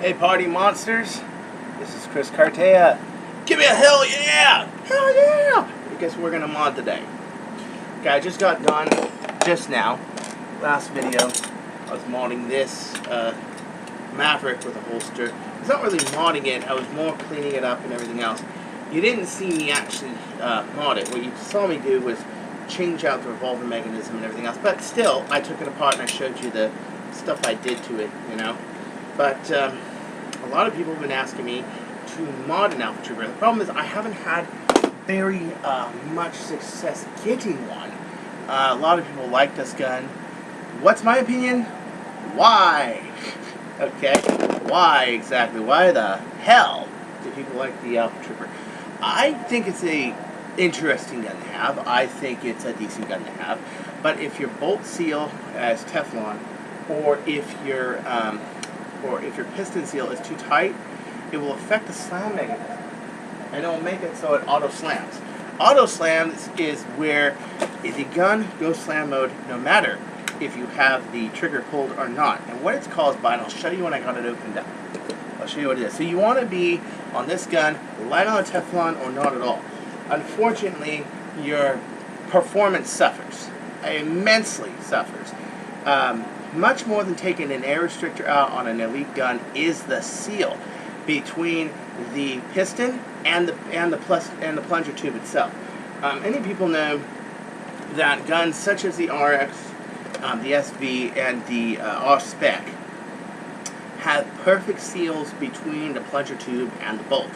Hey party monsters, this is Chris Cartea. Give me a hell yeah! Hell yeah! Guess what we're gonna mod today? Okay, I just got done just now. Last video, I was modding this Maverick with a holster. It's not really modding it, I was more cleaning it up and everything else. You didn't see me actually mod it. What you saw me do was change out the revolver mechanism and everything else. But still, I took it apart and I showed you the stuff I did to it, you know. But a lot of people have been asking me to mod an Alpha Trooper. The problem is I haven't had very much success getting one. A lot of people like this gun. What's my opinion? Why? Okay, why exactly? Why the hell do people like the Alpha Trooper? I think it's a interesting gun to have. I think it's a decent gun to have. But if your bolt seal as Teflon, or if your piston seal is too tight, it will affect the slam mechanism, and it will make it so it auto slams. Auto slams is where the gun goes slam mode no matter if you have the trigger pulled or not. And what it's caused by, and I'll show you when I got it opened up. I'll show you what it is. So you want to be on this gun light on Teflon or not at all. Unfortunately, your performance suffers, immensely suffers. Much more than taking an air restrictor out on an elite gun is the seal between the piston and the plunger tube itself. Many people know that guns such as the RX, the SV, and the R-Spec have perfect seals between the plunger tube and the bolt.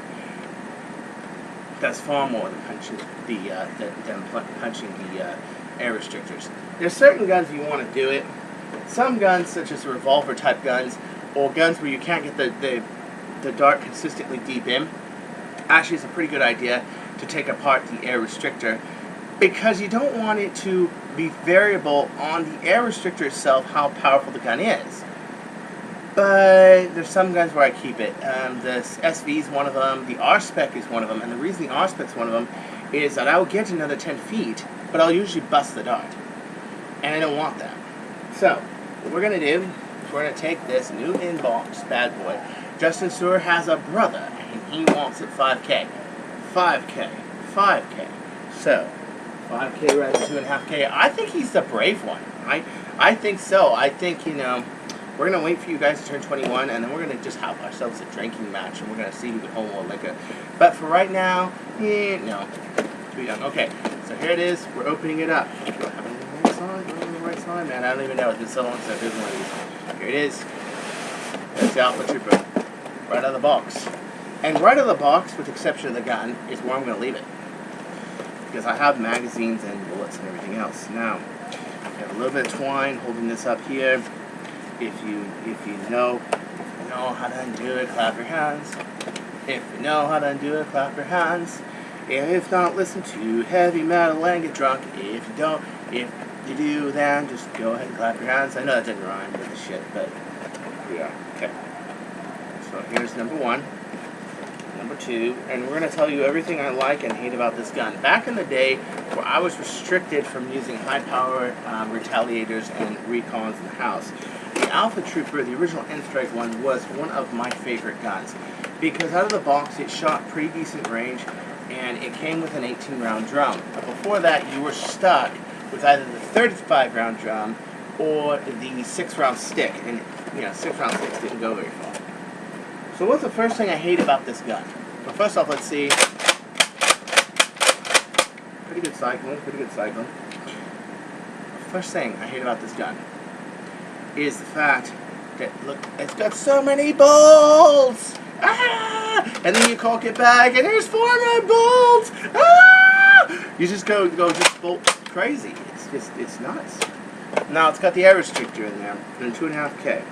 That's far more than punching the air restrictors. There's certain guns you want to do it. Some guns, such as revolver type guns, or guns where you can't get the dart consistently deep in, actually it's a pretty good idea to take apart the air restrictor, because you don't want it to be variable on the air restrictor itself how powerful the gun is. But there's some guns where I keep it. The SV is one of them, the R-Spec is one of them, and the reason the R-Spec is one of them is that I will get another 10 feet, but I'll usually bust the dart. And I don't want that. So, what we're going to do is we're going to take this new inbox bad boy. Justin Stewart has a brother, and he wants it 5K. 5K. 5K. So, 5K rather than 2.5K. I think he's the brave one. I think so. I think, you know, we're going to wait for you guys to turn 21, and then we're going to just have ourselves a drinking match, and we're going to see who can hold more liquor. But for right now, no. Too young. Okay, so here it is. We're opening it up. Do I have it on the right side? Do I have it on the right side? Man, I don't even know. It's been so long since I've done one of these. Here it is. There's the Alpha Trooper. Right out of the box. And right out of the box, with the exception of the gun, is where I'm going to leave it. Because I have magazines and bullets and everything else. Now, I have a little bit of twine holding this up here. If you know how to undo it, clap your hands. If you know how to undo it, clap your hands. If not, listen to heavy metal and get drunk. If you don't, if you do, then just go ahead and clap your hands. I know that didn't rhyme with the shit, but yeah, okay. So here's number 1, number 2, and we're going to tell you everything I like and hate about this gun. Back in the day, where I was restricted from using high-power retaliators and recons in the house, the Alpha Trooper, the original N-Strike one, was one of my favorite guns. Because out of the box, it shot pretty decent range, and it came with an 18-round drum. But before that, you were stuck with either the 35-round drum or the 6-round stick. And, you know, 6-round sticks didn't go very far. So what's the first thing I hate about this gun? Well, first off, let's see. Pretty good cycling, pretty good cycling. First thing I hate about this gun is the fact that, look, it's got so many bolts! Ah! And then you caulk it back, and there's 4 more bolts! Ah! You just go bolt crazy. It's nuts. Now, it's got the air restrictor in there, and 2.5K.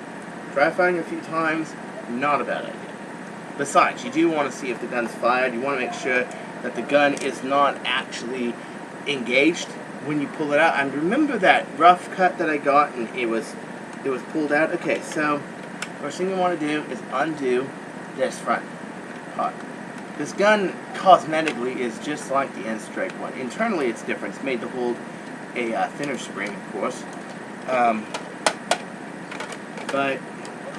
Try firing a few times, not a bad idea. Besides, you do want to see if the gun's fired. You want to make sure that the gun is not actually engaged when you pull it out. And remember that rough cut that I got, and it was pulled out? Okay, so first thing you want to do is undo this front part. This gun cosmetically is just like the N-Strike one. Internally it's different. It's made to hold a thinner spring, of course. But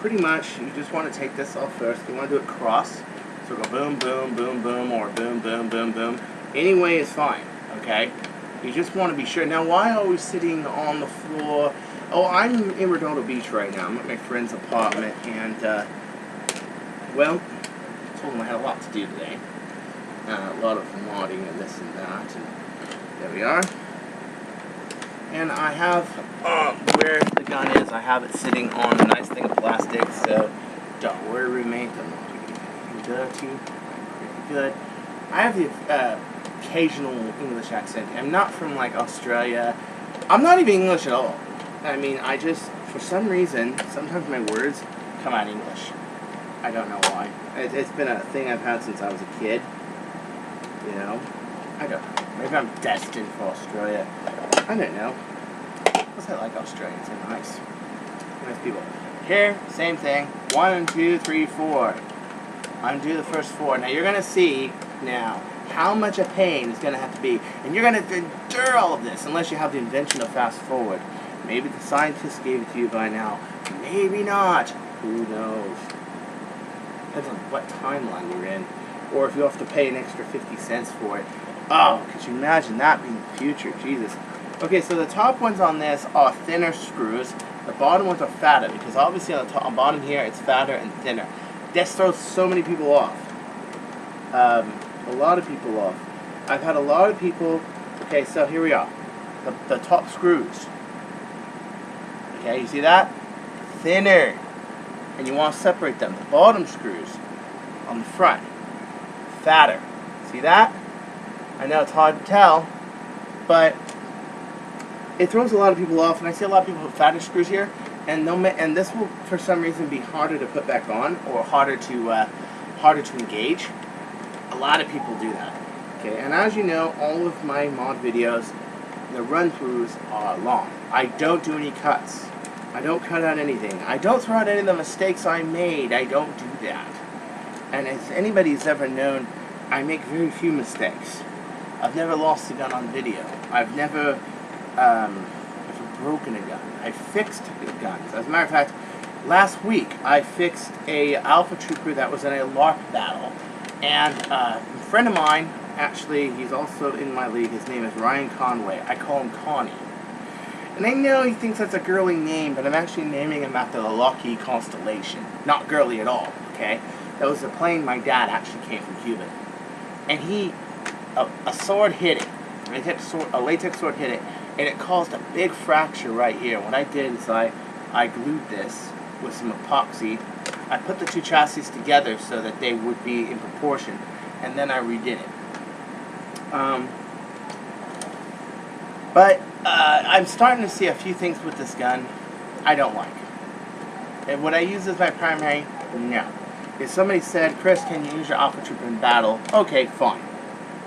pretty much, you just want to take this off first. You want to do it cross. So go boom, boom, boom, boom, or boom, boom, boom, boom. Any way is fine, okay? You just want to be sure. Now, why are we sitting on the floor? Oh, I'm in Redondo Beach right now. I'm at my friend's apartment, and, well, I told him I had a lot to do today. A lot of modding and this and that, and there we are. And I have, where the gun is, I have it sitting on a nice thing of plastic, so don't worry, roommate, I'm not doing anything dirty. I'm pretty good. I have the occasional English accent. I'm not from, like, Australia. I'm not even English at all. I mean, I just, for some reason, sometimes my words come out English. I don't know why. It's been a thing I've had since I was a kid. You know? I don't know. Maybe I'm destined for Australia. I don't know. Plus, I like Australians. They're nice. Nice people. Here, same thing. 1, 2, 3, 4. Undo the first 4. Now, you're going to see now how much a pain is going to have to be. And you're going to endure all of this unless you have the invention of fast forward. Maybe the scientists gave it to you by now. Maybe not. Who knows? Depends on what timeline you're in. Or if you have to pay an extra 50 cents for it. Oh, could you imagine that being the future? Jesus. Okay, so the top ones on this are thinner screws. The bottom ones are fatter, because obviously on the top, on bottom here, it's fatter and thinner. This throws so many people off. A lot of people off. I've had a lot of people... Okay, so here we are. The top screws. Okay, you see that? Thinner. And you want to separate them. The bottom screws on the front. Fatter. See that? I know it's hard to tell, but it throws a lot of people off, and I see a lot of people with fatter screws here, and this will, for some reason, be harder to put back on, or harder to engage. A lot of people do that. Okay, and as you know, all of my mod videos, the run-throughs are long. I don't do any cuts. I don't cut out anything. I don't throw out any of the mistakes I made. I don't do that. And as anybody's ever known, I make very few mistakes. I've never lost a gun on video. I've never broken a gun. I fixed guns. As a matter of fact, last week I fixed a Alpha Trooper that was in a LARP battle. And a friend of mine, actually, he's also in my league. His name is Ryan Conway. I call him Connie. And I know he thinks that's a girly name, but I'm actually naming him after the Lockheed constellation. Not girly at all, okay? That was a plane my dad actually came from Cuba. And a sword hit it. A latex sword hit it, and it caused a big fracture right here. What I did is I glued this with some epoxy. I put the two chassis together so that they would be in proportion, and then I redid it. But I'm starting to see a few things with this gun I don't like. And would I use as my primary? No. If somebody said, Chris, can you use your Alpha Trooper in battle? Okay, fine.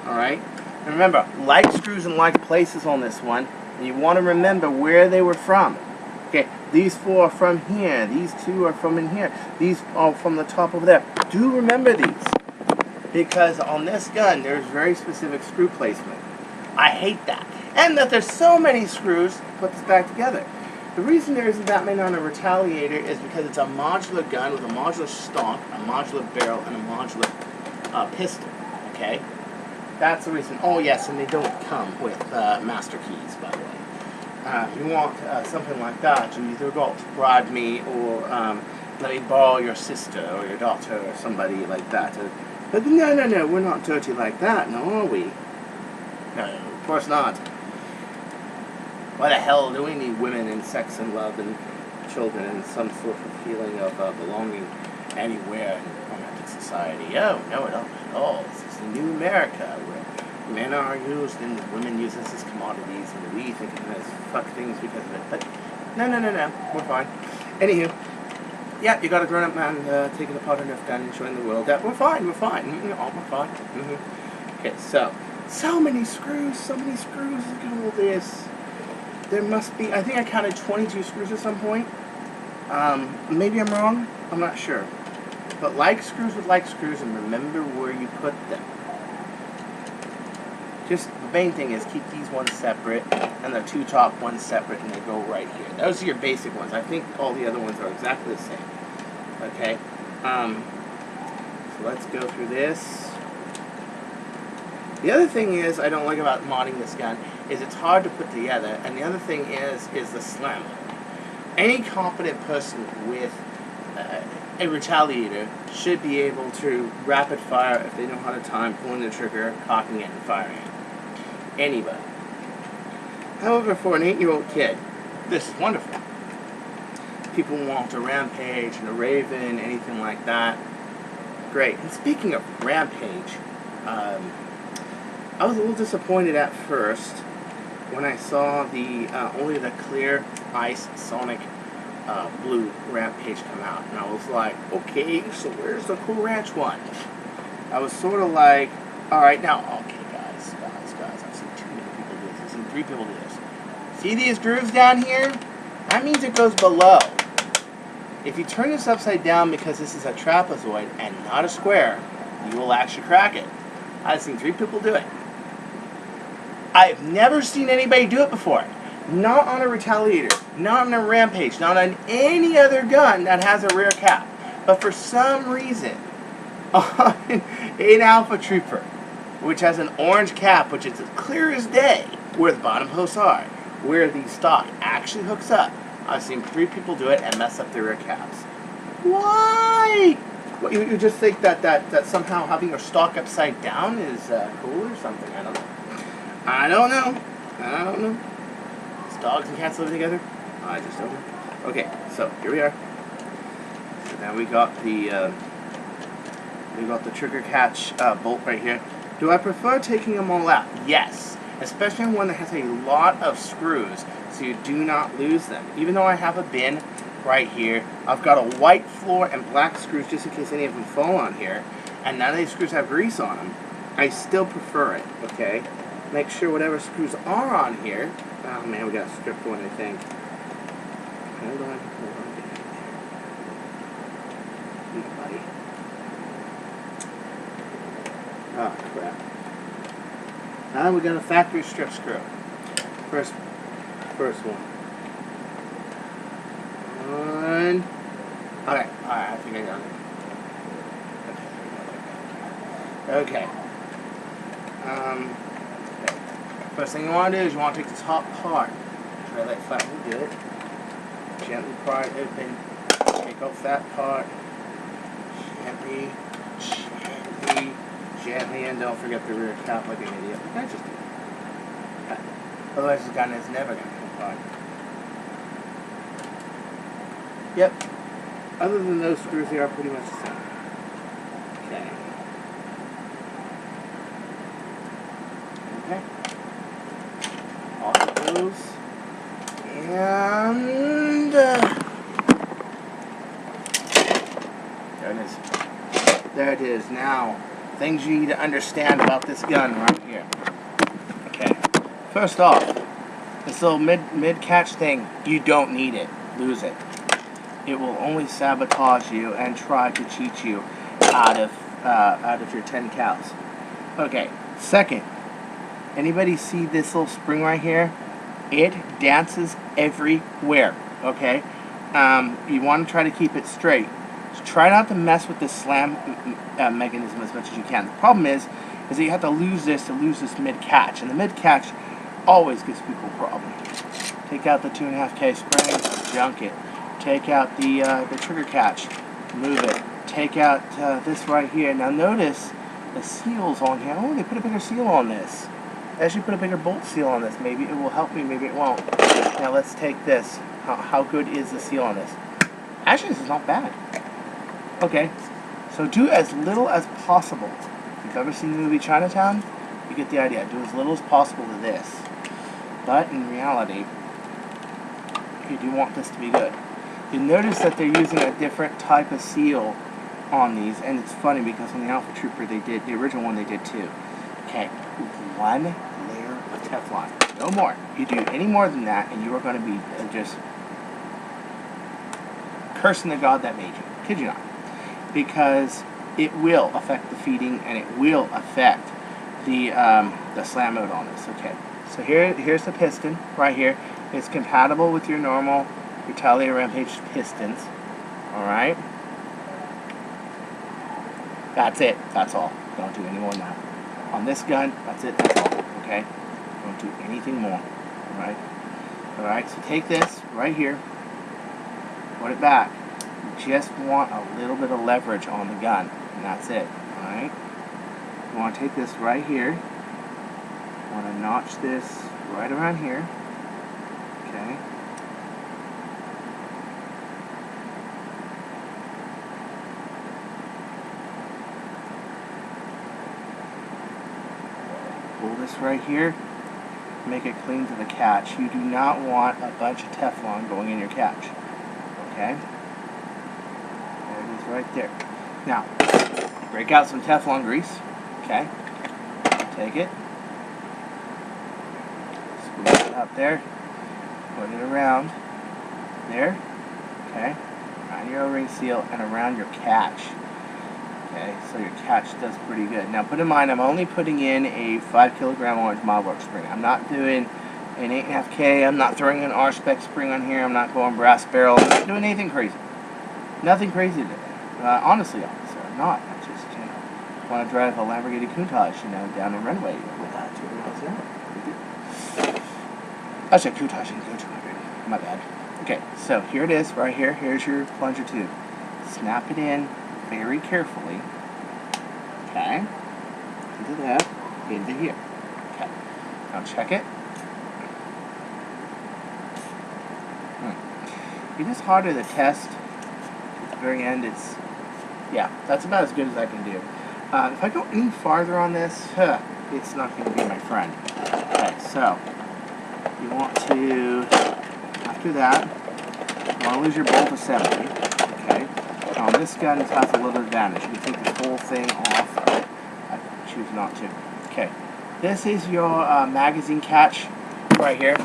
Alright? And remember, like screws in like places on this one, and you want to remember where they were from. Okay, these 4 are from here, these 2 are from in here, these are from the top over there. Do remember these, because on this gun, there's very specific screw placement. I hate that. And that there's so many screws to put this back together. The reason there isn't that many on a Retaliator is because it's a modular gun with a modular stock, a modular barrel, and a modular pistol. Okay? That's the reason. Oh, yes, and they don't come with master keys, by the way. You want something like that, you either got to bribe me or let me borrow your sister or your daughter or somebody like that. But no, we're not dirty like that, no, are we? No, of course not. Why the hell do we need women and sex and love and children and some sort of feeling of belonging anywhere in romantic society? Oh, no, not at all. This is the new America where men are used and women use us as commodities and we think of them as fuck things because of it. But no, we're fine. Anywho, yeah, you got a grown-up man taking apart a Nerf gun and showing the world that we're fine. We're fine. Okay, so many screws. Look at all this. There must be, I think I counted 22 screws at some point. Maybe I'm wrong. I'm not sure. But like screws with like screws, and remember where you put them. Just the main thing is keep these ones separate, and the 2 top ones separate, and they go right here. Those are your basic ones. I think all the other ones are exactly the same. Okay, so let's go through this. The other thing is I don't like about modding this gun is it's hard to put together, and the other thing is the slam. Any competent person with a retaliator should be able to rapid fire if they know how to time pulling the trigger, cocking it, and firing it. Anybody. However, for an 8-year-old kid, this is wonderful. People want a Rampage and a Raven, anything like that. Great. And speaking of Rampage, I was a little disappointed at first when I saw the only the clear ice Sonic blue Rampage come out, and I was like, okay, so where's the Cool Ranch one? I was sort of like, all right, now, okay, guys, I've seen too many people do this. I've seen 3 people do this. See these grooves down here? That means it goes below. If you turn this upside down because this is a trapezoid and not a square, you will actually crack it. I've seen 3 people do it. I've never seen anybody do it before. Not on a Retaliator, not on a Rampage, not on any other gun that has a rear cap. But for some reason, on an Alpha Trooper, which has an orange cap, which is as clear as day, where the bottom posts are, where the stock actually hooks up, I've seen 3 people do it and mess up their rear caps. Why? What, you just think that somehow having your stock upside down is cool or something? I don't know. I don't know. Dogs and cats living together? I just don't know. Okay, so here we are. So now we got the trigger catch bolt right here. Do I prefer taking them all out? Yes, especially one that has a lot of screws, so you do not lose them. Even though I have a bin right here, I've got a white floor and black screws just in case any of them fall on here, and none of these screws have grease on them. I still prefer it. Okay, make sure whatever screws are on here. Oh man, we got a stripped one, I think. Hold on. Buddy. Oh crap. Now we got a factory strip screw. First one. One. Alright, I think I got it. Okay. First thing you want to do is you want to take the top part, try that flat, we'll do it. Gently pry it open, take off that part, gently, and don't forget the rear cap like an idiot. I just do that. Otherwise this gun is never going to come apart. Yep. Other than those screws, they are pretty much the same. Okay. Okay. Off it goes. And there it is. There it is. Now, things you need to understand about this gun right here. Okay. First off, this little mid catch thing, you don't need it. Lose it. It will only sabotage you and try to cheat you out of your 10 cals. Okay. Second, anybody see this little spring right here? It dances everywhere, okay? You want to try to keep it straight. So try not to mess with this slam mechanism as much as you can. The problem is that you have to lose this mid-catch. And the mid-catch always gives people problems. Take out the 2.5K spring, junk it. Take out the trigger catch, move it. Take out this right here. Now notice the seals on here. Oh, they put a bigger seal on this. I should put a bigger bolt seal on this. Maybe it will help me, maybe it won't. Now let's take this. How good is the seal on this? Actually, this is not bad. Okay, so do as little as possible. If you've ever seen the movie Chinatown, you get the idea. Do as little as possible to this. But in reality, you do want this to be good. You notice that they're using a different type of seal on these, and it's funny because on the Alpha Trooper they did, the original one they did too. Okay, one layer of Teflon. No more. You do any more than that, and you are going to be just cursing the God that made you. Kid you not. Because it will affect the feeding, and it will affect the slam mode on this. Okay, so here's the piston right here. It's compatible with your normal Retaliator Rampage pistons. All right. That's it. That's all. Don't do any more than that. On this gun, that's it. That's all. Okay? Don't do anything more. Alright? Alright, so take this right here. Put it back. You just want a little bit of leverage on the gun. And that's it. Alright? You want to take this right here. You want to notch this right around here. Okay? Pull this right here. Make it clean to the catch. You do not want a bunch of Teflon going in your catch. Okay? There it is right there. Now, break out some Teflon grease. Okay? Take it. Squeeze it up there. Put it around there. Okay? Around your O-ring seal and around your catch. Okay, so your catch does pretty good. Now put in mind, I'm only putting in a 5 kilogram orange Mildwork spring. I'm not doing an 8.5K. I'm not throwing an R-Spec spring on here. I'm not going brass barrel. I'm not doing anything crazy. Nothing crazy today. Honestly, officer, I'm not. I just, want to drive a Lamborghini Countach, down the runway with 200 miles an hour. That's a Countach and go 200. My bad. Okay, so here it is, right here. Here's your plunger tube. Snap it in very carefully. Okay. Into that. Into here. Okay. Now check it. It is harder to test. At the very end, that's about as good as I can do. If I go any farther on this, it's not going to be my friend. Okay, so you want to, after that, you want to lose your bolt assembly. Okay. Now on this gun, it has a little advantage. You can take this whole thing off. I choose not to. Okay. This is your magazine catch right here.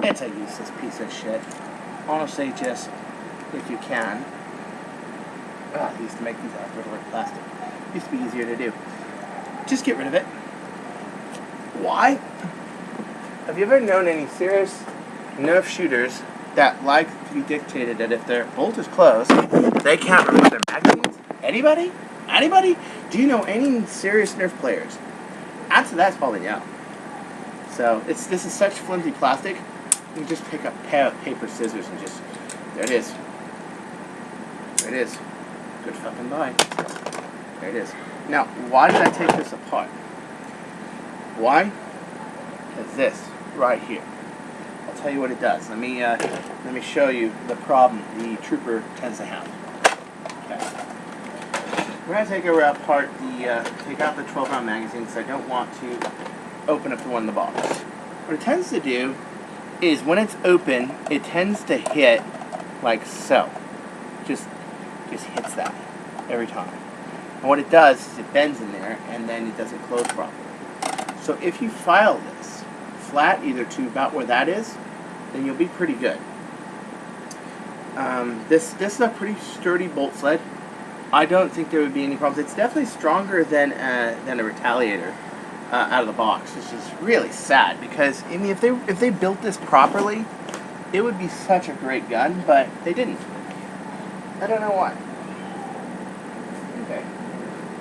It's a useless piece of shit. Honestly, just if you can. I used to make these out of like plastic. Used to be easier to do. Just get rid of it. Why? Have you ever known any serious Nerf shooters that like to be dictated that if their bolt is closed, they can't remove their magazines? Anybody? Anybody? Do you know any serious Nerf players? Answer that's probably no. So this is such flimsy plastic. You can just pick up a pair of paper scissors and just, there it is. There it is. Good fucking buy. There it is. Now, why did I take this apart? Why? Because this right here. I'll tell you what it does. Let me show you the problem the trooper tends to have. Okay. We're gonna take apart take out the 12-round magazine because I don't want to open up the one in the box. What it tends to do is when it's open, it tends to hit like so. Just hits that every time. And what it does is it bends in there and then it doesn't close properly. So if you file this flat either to about where that is, then you'll be pretty good. This is a pretty sturdy bolt sled. I don't think there would be any problems. It's definitely stronger than a Retaliator out of the box, which is really sad because I mean if they built this properly, it would be such a great gun, but they didn't. I don't know why. Okay,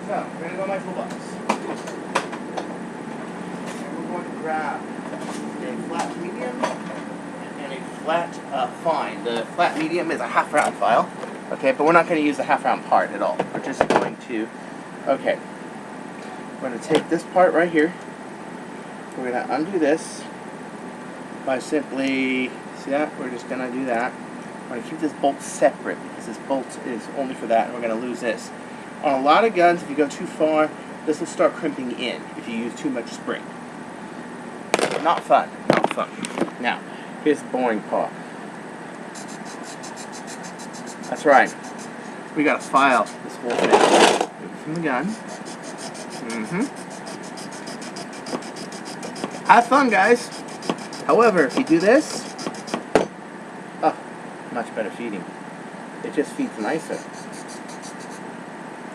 so we're gonna go to my toolbox. And we're going to grab a flat medium and a flat fine. The flat medium is a half-round file. Okay, but we're not going to use the half-round part at all. We're just going to. Okay, we're going to take this part right here. We're going to undo this by simply see that. We're just going to do that. We're going to keep this bolt separate because this bolt is only for that, and we're going to lose this. On a lot of guns, if you go too far, this will start crimping in if you use too much spring. Not fun. Not fun. Now, here's the boring part. That's right. We got to file this whole thing from the gun. Have fun, guys. However, if you do this, much better feeding. It just feeds nicer.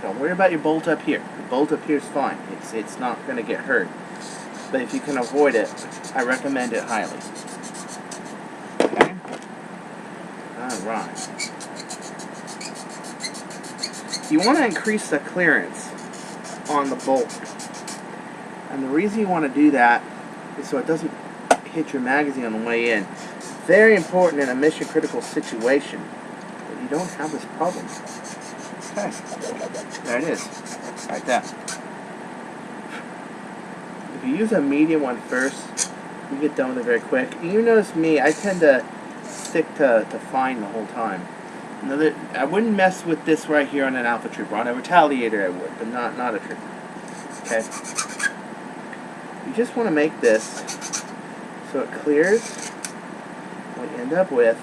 Don't worry about your bolt up here. The bolt up here is fine. It's not going to get hurt. But if you can avoid it, I recommend it highly. Okay? Alright. you want to increase the clearance on the bolt. And the reason you want to do that is so it doesn't hit your magazine on the way in. Very important in a mission critical situation that you don't have this problem. Okay, there it is, right there. If you use a medium one first, you get done with it very quick. You notice me, I tend to stick to fine the whole time. I wouldn't mess with this right here on an Alpha Trooper. On a Retaliator I would, but not a Trooper. Okay? You just want to make this so it clears. What you end up with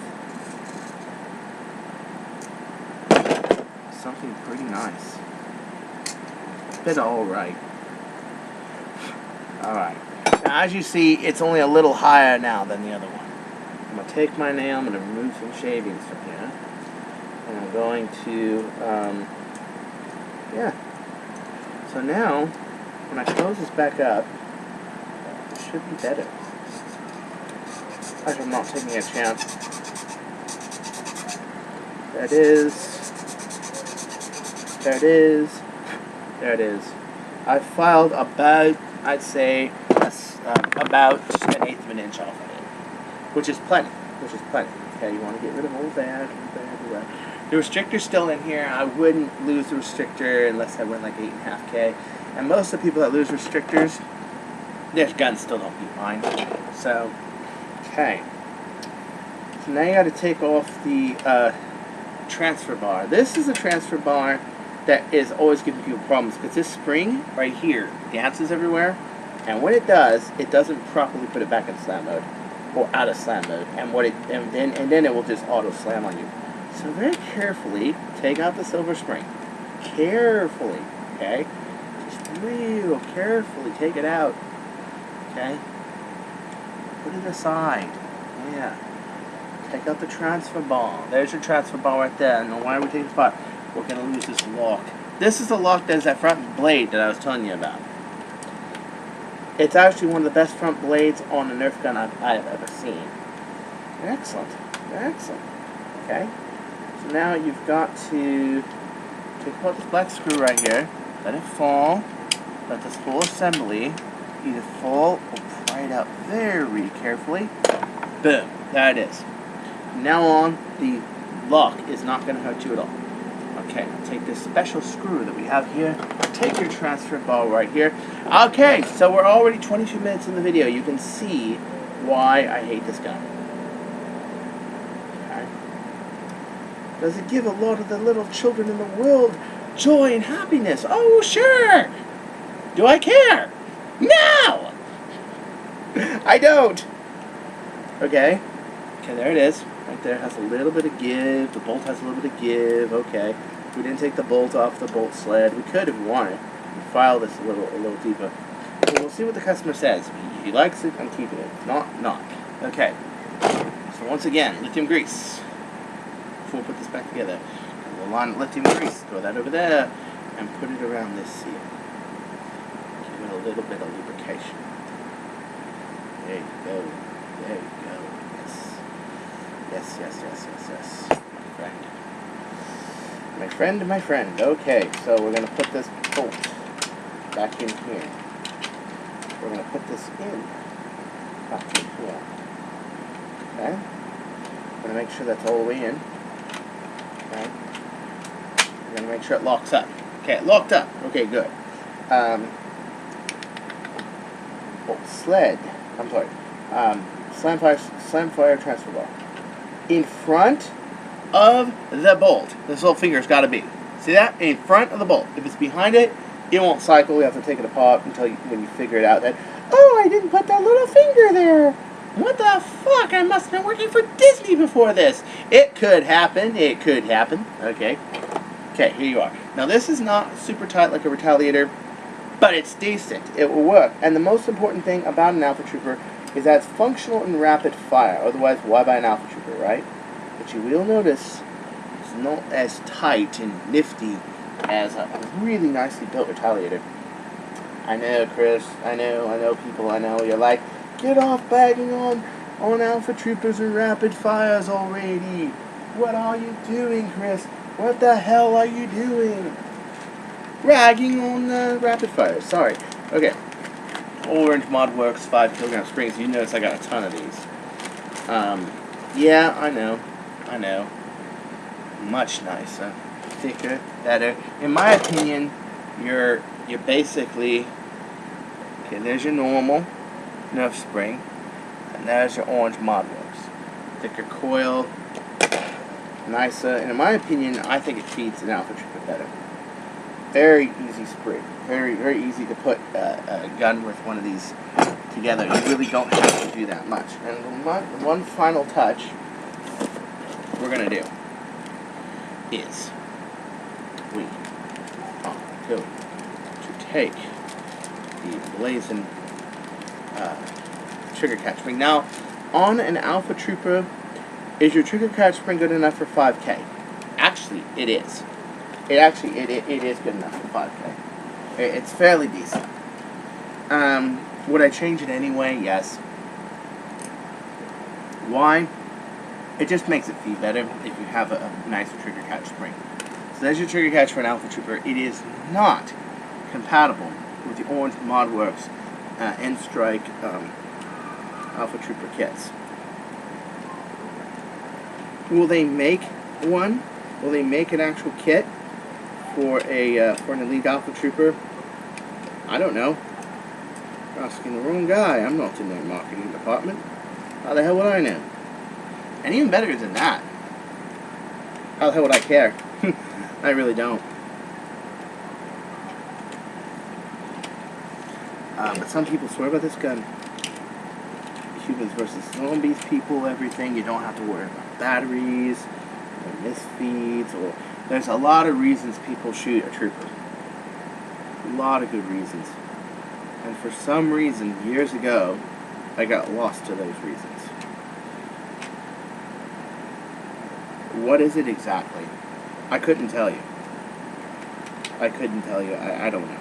something pretty nice. Been alright. Alright. Now as you see, it's only a little higher now than the other one. I'm going to take my nail, I'm going to remove some shavings from here. And I'm going to, yeah. So now, when I close this back up, it should be better. Actually, I'm not taking a chance. There it is. There it is. There it is. I filed about, I'd say, about an 1/8 of an inch off of it, which is plenty. Okay, you want to get rid of all that. The restrictor's still in here. I wouldn't lose the restrictor unless I went like 8.5K. And most of the people that lose restrictors, their guns still don't beat mine. So, okay. So now you got to take off the transfer bar. This is a transfer bar that is always giving people problems because this spring right here dances everywhere, and when it does, it doesn't properly put it back in slam mode or out of slam mode, and then it will just auto slam on you. So very carefully take out the silver spring. Carefully, okay? Just real carefully take it out. Okay? Put it aside. Yeah. Take out the transfer bar. There's your transfer bar right there. And why are we taking this apart? We're going to lose this lock. This is the lock that is that front blade that I was telling you about. It's actually one of the best front blades on a Nerf gun I've ever seen. Excellent. Excellent. Okay? So now you've got to take apart this black screw right here. Let it fall. Let this whole assembly either fall or pry it out very carefully. Boom. There it is. From now on, the lock is not going to hurt you at all. Okay, take this special screw that we have here. Take your transfer bar right here. Okay, so we're already 22 minutes in the video. You can see why I hate this gun. Okay. Does it give a lot of the little children in the world joy and happiness? Oh, sure. Do I care? No! I don't. Okay. Okay, there it is. Right there, has a little bit of give. The bolt has a little bit of give. Okay. We didn't take the bolt off the bolt sled. We could if we wanted. We file this a little deeper. So we'll see what the customer says. If he likes it, I'm keeping it. If not. Okay. So once again, lithium grease. Before we put this back together, we'll line lithium grease. Throw that over there and put it around this seal. Give it a little bit of lubrication. There you go. There you go. Yes. Yes. My friend. Okay, so we're going to put this bolt back in here. We're going to put this in back in here. Okay? We're going to make sure that's all the way in. Okay? We're going to make sure it locks up. Okay, it locked up. Okay, good. Sled. I'm sorry. Slam fire transfer bar. In front of the bolt. This little finger's got to be. See that? In front of the bolt. If it's behind it, it won't cycle. You have to take it apart until when you figure it out that, oh, I didn't put that little finger there. What the fuck? I must have been working for Disney before this. It could happen. It could happen. Okay. Okay, here you are. Now, this is not super tight like a Retaliator, but it's decent. It will work. And the most important thing about an Alpha Trooper is that it's functional and rapid fire. Otherwise, why buy an Alpha Trooper, right? But you will notice it's not as tight and nifty as a really nicely built Retaliator. I know, Chris. I know people. I know you're like, get off bagging on Alpha Troopers and rapid fires already. What are you doing, Chris? What the hell are you doing? Ragging on the rapid fire. Sorry. Okay. Orange Mod Works 5 kilogram springs. You notice I got a ton of these. Yeah, I know. Much nicer, thicker, better. In my opinion, you're basically, okay, there's your normal Nerf spring, and there's your orange Mod Works. Thicker coil, nicer, and in my opinion, I think it feeds an Alpha Trooper better. Very easy spring. Very, very easy to put a gun with one of these together. You really don't have to do that much. And one final touch we're going to do is we are going to take the blazing trigger catch spring. Now, on an Alpha Trooper, is your trigger catch spring good enough for 5K? Actually, it is. It is good enough for 5K. It's fairly decent. Would I change it anyway? Yes. Why? It just makes it feed better if you have a nicer trigger catch spring. So there's your trigger catch for an Alpha Trooper. It is not compatible with the Orange Mod Works N-Strike Alpha Trooper kits. Will they make one? Will they make an actual kit for an Elite Alpha Trooper? I don't know. You're asking the wrong guy. I'm not in their marketing department. How the hell would I know? And even better than that, how the hell would I care? I really don't. But some people swear by this gun. Humans versus zombies, people, everything. You don't have to worry about batteries, or misfeeds, or there's a lot of reasons people shoot a trooper. A lot of good reasons. And for some reason, years ago, I got lost to those reasons. What is it exactly? I couldn't tell you. I don't know.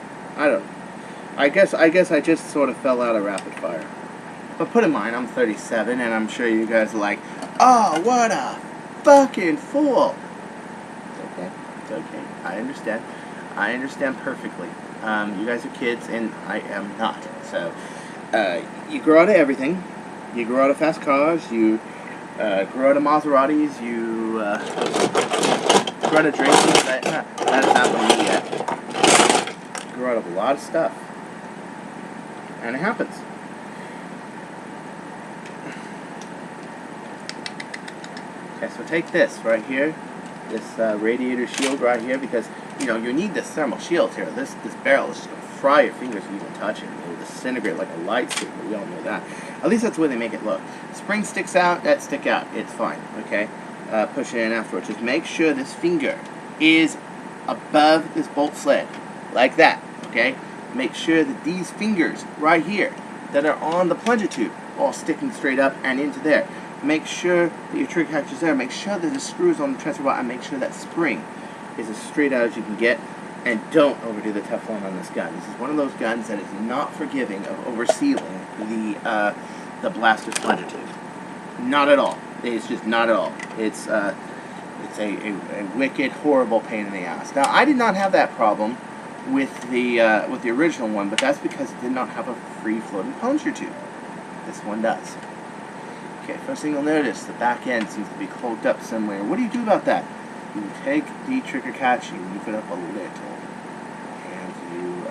I guess I just sort of fell out of rapid fire. But put in mind, I'm 37, and I'm sure you guys are like, oh, what a fucking fool. It's okay. I understand perfectly. You guys are kids, and I am not. So, you grow out of everything. You grow out of fast cars. You grow out of Maseratis. You grow out of drinking. That is not what you yet. You grow out of a lot of stuff. And it happens. Okay, so take this right here. This radiator shield right here, because you need this thermal shield here. This barrel is just going to fry your fingers if you even touch it. It will disintegrate like a lightsaber. We all know that. At least that's the way they make it look. Spring sticks out, that stick out. It's fine. Okay, push it in afterwards. Just make sure this finger is above this bolt sled, like that. Okay, make sure that these fingers right here that are on the plunger tube all sticking straight up and into there. Make sure that your trigger catch is there. Make sure that the screws on the transfer bar, and make sure that spring is as straight out as you can get. And don't overdo the Teflon on this gun. This is one of those guns that is not forgiving of oversealing the blaster plunger tube. Not at all. It's just not at all. It's a wicked, horrible pain in the ass. Now, I did not have that problem with the original one, but that's because it did not have a free floating plunger tube. This one does. Okay, first thing you'll notice, the back end seems to be clogged up somewhere. What do you do about that? You take the trigger catch, you move it up a little, and you,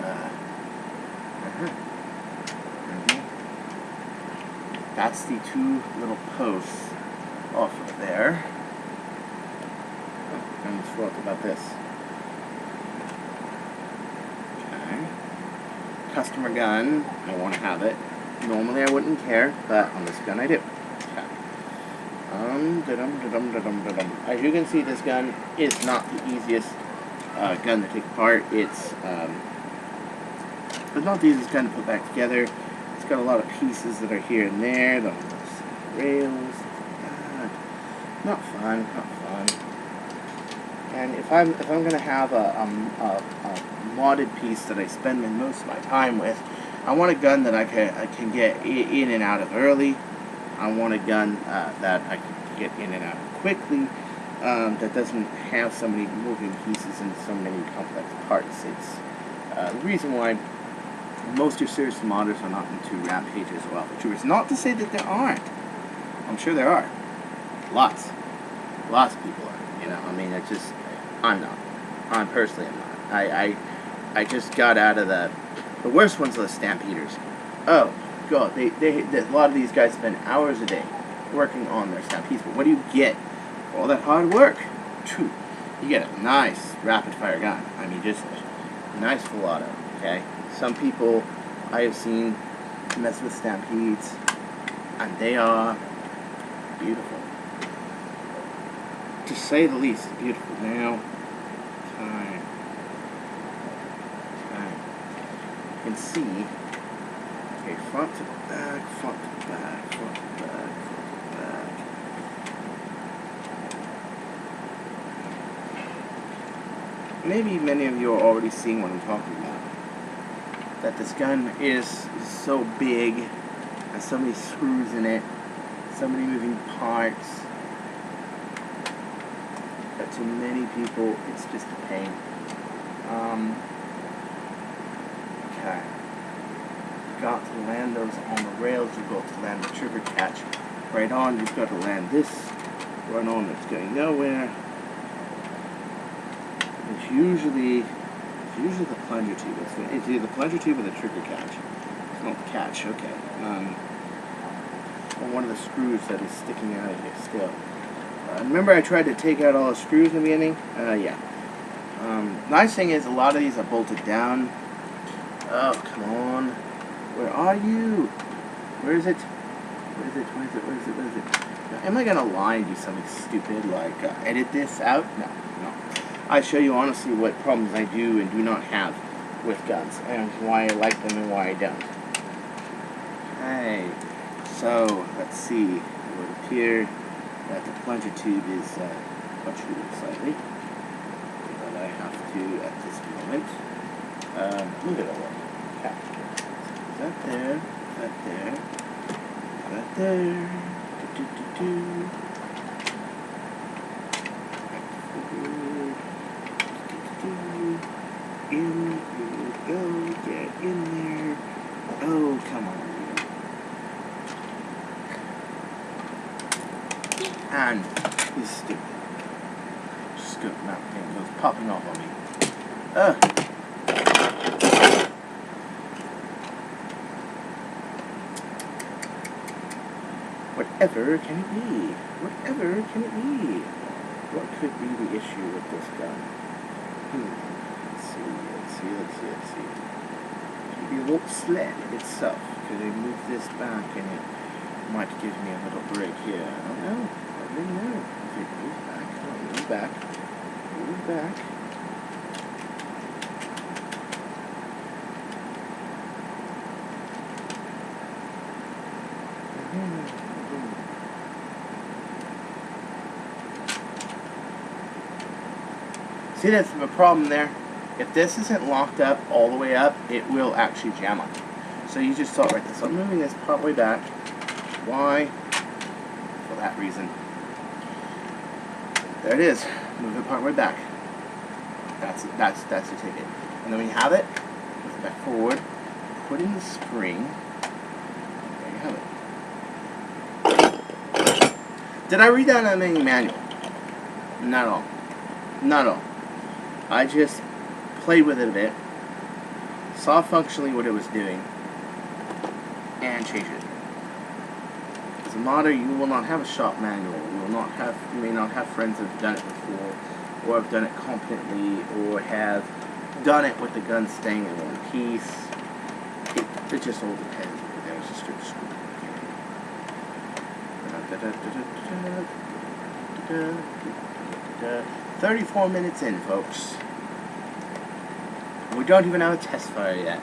that's the two little posts off of there. Oh, I almost forgot about this. Okay. Customer gun, I want to have it. Normally I wouldn't care, but on this gun I do. As you can see, this gun is not the easiest gun to take apart. It's not the easiest gun to put back together. It's got a lot of pieces that are here and there. The rails. Not fun. And if I'm gonna have a modded piece that I spend most of my time with, I want a gun that I can get in and out of early. I want a gun that I can get in and out of quickly, that doesn't have so many moving pieces and so many complex parts. It's the reason why most of your serious modders are not into rampages or alpha troopers. Not to say that there aren't. I'm sure there are. Lots of people are. You know, I mean, it's just, I'm not. I'm personally am not. I just got out of the worst ones are the stampeders. Oh God, a lot of these guys spend hours a day working on their stampedes. But what do you get for all that hard work? Phew, you get a nice rapid fire gun. I mean, just a nice full auto. Okay. Some people I have seen mess with stampedes, and they are beautiful, to say the least. Beautiful. Now, time. You can see, okay, front to back, front to back, front to back, front to back. Maybe many of you are already seeing what I'm talking about. That this gun is so big, has so many screws in it, so many moving parts, that to many people it's just a pain. Okay. You've got to land those on the rails, you've got to land the trigger catch right on, you've got to land this right on, it's going nowhere. It's usually the plunger tube. It's either the plunger tube or the trigger catch. It's not the catch, okay. Or one of the screws that is sticking out of here still. Remember I tried to take out all the screws in the beginning? Yeah. Nice thing is a lot of these are bolted down. Oh, come on. Where are you? Where is it? Where is it? Where is it? Where is it? Where is it? Now, am I going to lie and do something stupid like edit this out? No. I show you honestly what problems I do and do not have with guns, and why I like them and why I don't. Okay, so let's see. It would appear that the plunger tube is protruding slightly, but I have to at this moment move it away. Okay. Is that there? Is that there? Is that there? Do. In you go, get in there. Oh, come on. And he's stupid. Scoop, that thing goes popping off on me. Whatever can it be? Whatever can it be? What could be the issue with this gun? Let's see. Maybe a little sled itself. Could I move this back and it might give me a little break here? I don't know. I don't know. If it moves back, come on, move back. Move back. See, that's the problem there. If this isn't locked up all the way up, it will actually jam on you. So you just saw it right there. So I'm moving this part way back. Why? For that reason. There it is. Move it part way back. That's the ticket. And then when you have it, move it back forward. Put in the spring. There you have it. Did I read that in any manual? Not at all. Not at all. I just played with it a bit, saw functionally what it was doing, and changed it. As a modder, you will not have a shop manual. You may not have friends that have done it before, or have done it competently, or have done it with the gun staying in one piece. It just all depends. There's a strict screw. 34 minutes in, folks. We don't even have a test fire yet.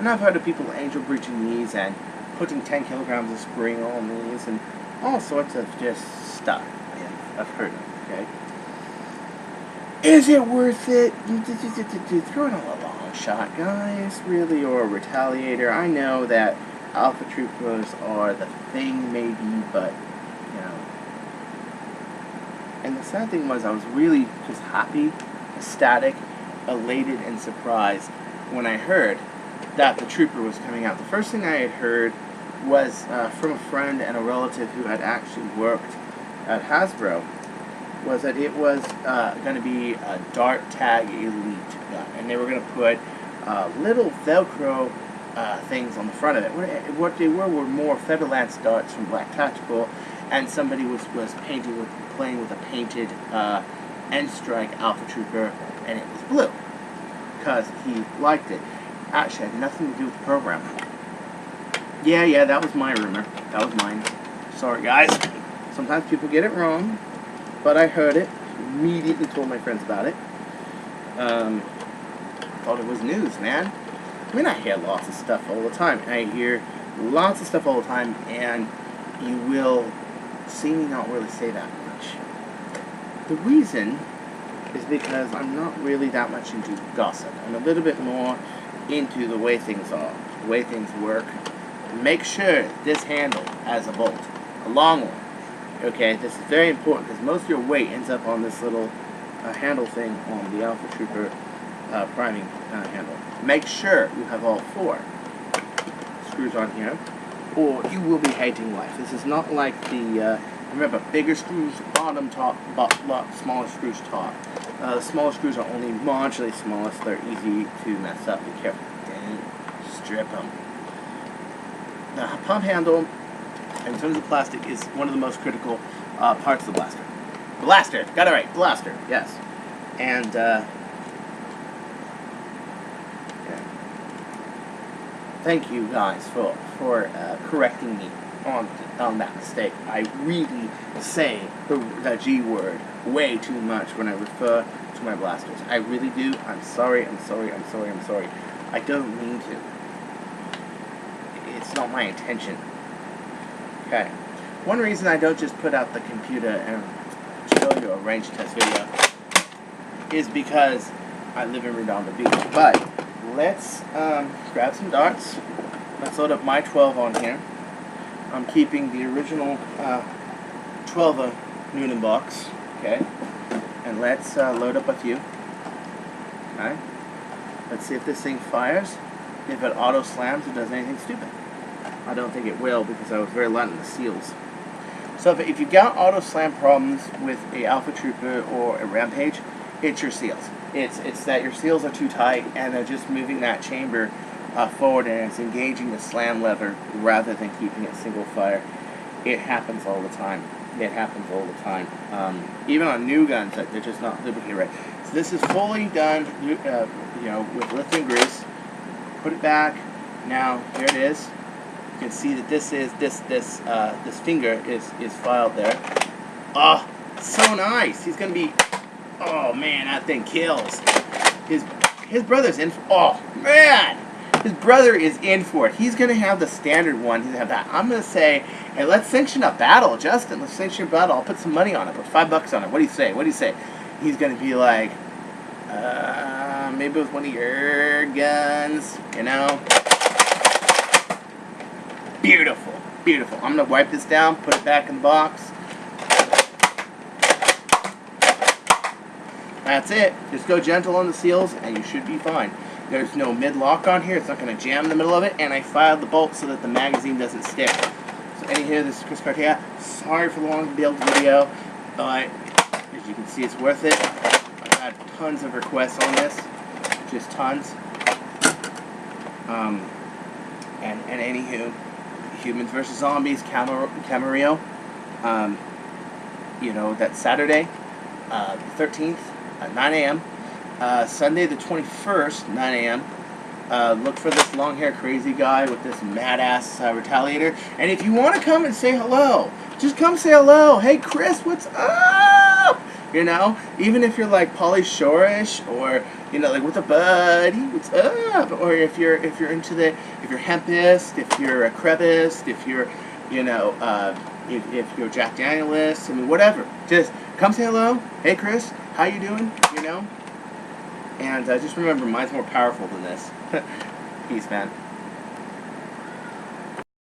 And I've heard of people angel breaching these and putting 10 kilograms of spring on these and all sorts of just stuff I've heard of, okay? Is it worth it? Throw it on a long shot, guys, really, or a retaliator. I know that Alpha Troopers are the thing, maybe, but, you know. And the sad thing was, I was really just happy, ecstatic, elated, and surprised when I heard that the Trooper was coming out. The first thing I had heard was from a friend and a relative who had actually worked at Hasbro, was that it was going to be a Dart Tag Elite gun, and they were going to put little Velcro things on the front of it. What they were more Featherlance darts from Black Tactical, and somebody was playing with a painted N-Strike Alpha Trooper, and it was blue because he liked it. Actually, had nothing to do with the program. Yeah, that was my rumor. That was mine. Sorry, guys. Sometimes people get it wrong, but I heard it. Immediately told my friends about it. Thought it was news, man. I mean, I hear lots of stuff all the time. I hear lots of stuff all the time, and you will see me not really say that much. The reason is because I'm not really that much into gossip. I'm a little bit more into the way things are, the way things work. Make sure this handle has a bolt, a long one. Okay, this is very important because most of your weight ends up on this little handle thing on the Alpha Trooper priming handle. Make sure you have all 4 screws on here, or you will be hating life. This is not like the, remember, bigger screws bottom, top, smaller screws top. The smaller screws are only marginally smaller, so they're easy to mess up. Be careful. Don't strip them. The pump handle, in terms of plastic, is one of the most critical parts of the blaster. Blaster! Got it right. Blaster. Yes. And, yeah. Thank you guys for correcting me on that mistake. I really say the G word way too much when I refer to my blasters. I really do. I'm sorry. I don't mean to. It's not my intention. Okay. One reason I don't just put out the computer and show you a range test video is because I live in Redondo Beach. But let's grab some darts. Let's load up my 12 on here. I'm keeping the original 12 Noonan box. Okay. And let's load up a few. Okay. Let's see if this thing fires. If it auto slams or does anything stupid. I don't think it will because I was very light on the seals. So if you got auto slam problems with a Alpha Trooper or a Rampage, it's your seals. It's that your seals are too tight and they're just moving that chamber forward and it's engaging the slam lever rather than keeping it single fire. It happens all the time. Even on new guns, they're just not lubricated right. So this is fully done, with lithium grease. Put it back. Now here it is. You can see that this finger is filed there. Oh, so nice. He's gonna be. Oh man, that thing kills. His brother's in. Oh man, his brother is in for it. He's gonna have the standard one. He's gonna have that. I'm gonna say, hey, let's sanction a battle, Justin. Let's sanction a battle. I'll put some money on it. Put $5 on it. What do you say? He's gonna be like, maybe it was one of your guns, you know. Beautiful. I'm going to wipe this down, put it back in the box. That's it. Just go gentle on the seals and you should be fine. There's no mid-lock on here. It's not going to jam in the middle of it. And I filed the bolt so that the magazine doesn't stick. So anyhow, this is Chris Cartea. Sorry for the long build video, but as you can see, it's worth it. I've had tons of requests on this. Just tons. And anywho, Humans vs. Zombies, Camarillo. That's Saturday, the 13th at 9 a.m. Sunday the 21st, 9 a.m. Look for this long-haired crazy guy with this mad-ass retaliator. And if you want to come and say hello, just come say hello. Hey, Chris, what's up? You know, even if you're like Pauly Shore-ish, or you know, like with a buddy, what's up? Or if you're into the, if you're hempist, if you're a crebist, if you're, you know, if you're Jack Danielist, I mean, whatever. Just come say hello. Hey, Chris, how you doing? You know, and just remember, mine's more powerful than this. Peace, man.